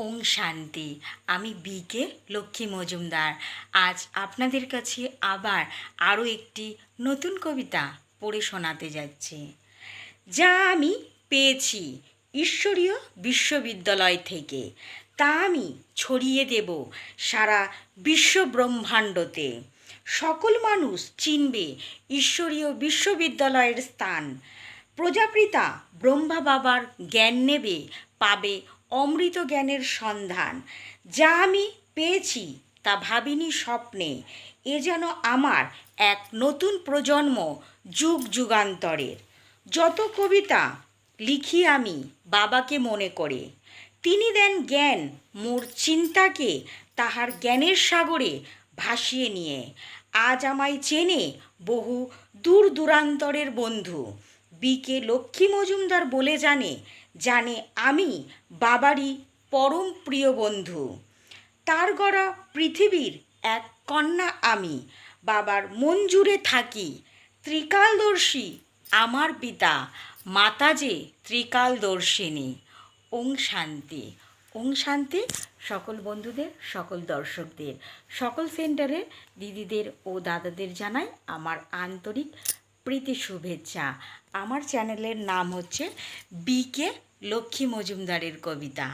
ওং শান্তি। আমি বিকে লক্ষ্মী মজুমদার আজ আপনাদের কাছে আবার আরও একটি নতুন কবিতা পড়ে শোনাতে যাচ্ছি, যা আমি পেয়েছি ঈশ্বরীয় বিশ্ববিদ্যালয় থেকে, তা আমি ছড়িয়ে দেব সারা বিশ্ব ব্রহ্মাণ্ডতে। সকল মানুষ চিনবে ঈশ্বরীয় বিশ্ববিদ্যালয়ের স্থান। প্রজাপিতা ব্রহ্মা বাবার জ্ঞান নেবে, পাবে অমৃত জ্ঞানের সন্ধান। যা আমি পেয়েছি তা ভাবিনি স্বপ্নে, এ যেন আমার এক নতুন প্রজন্ম, যুগ যুগান্তরের। যত কবিতা লিখি আমি বাবাকে মনে করে, তিনি দেন জ্ঞান মোর চিন্তাকে তাহার জ্ঞানের সাগরে ভাসিয়ে নিয়ে। আজ আমায় চেনে বহু দূর দূরান্তরের বন্ধু, বিকে লক্ষ্মী মজুমদার বলে জানে জানে আমি বাবারই পরম প্রিয় বন্ধু। তার গড়া পৃথিবীর এক কন্যা আমি, বাবার মন জুড়ে থাকি। ত্রিকালদর্শী আমার পিতা, মাতা যে ত্রিকালদর্শিনী। ওং শান্তি। ওং শান্তি সকল বন্ধুদের, সকল দর্শকদের, সকল সেন্টারের দিদিদের ও দাদাদের জানাই আমার আন্তরিক প্রীতি শুভেচ্ছা। আমার চ্যানেলের নাম হচ্ছে বিকে লক্ষ্মী মজুমদারের কবিতা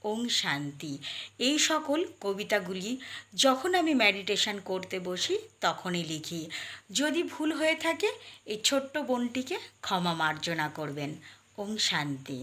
ওং শান্তি। এই সকল কবিতাগুলি যখন আমি মেডিটেশন করতে বসি তখনই লিখি। যদি ভুল হয়ে থাকে এই ছোট্ট বোনটিকে ক্ষমা মার্জনা করবেন। ওং শান্তি।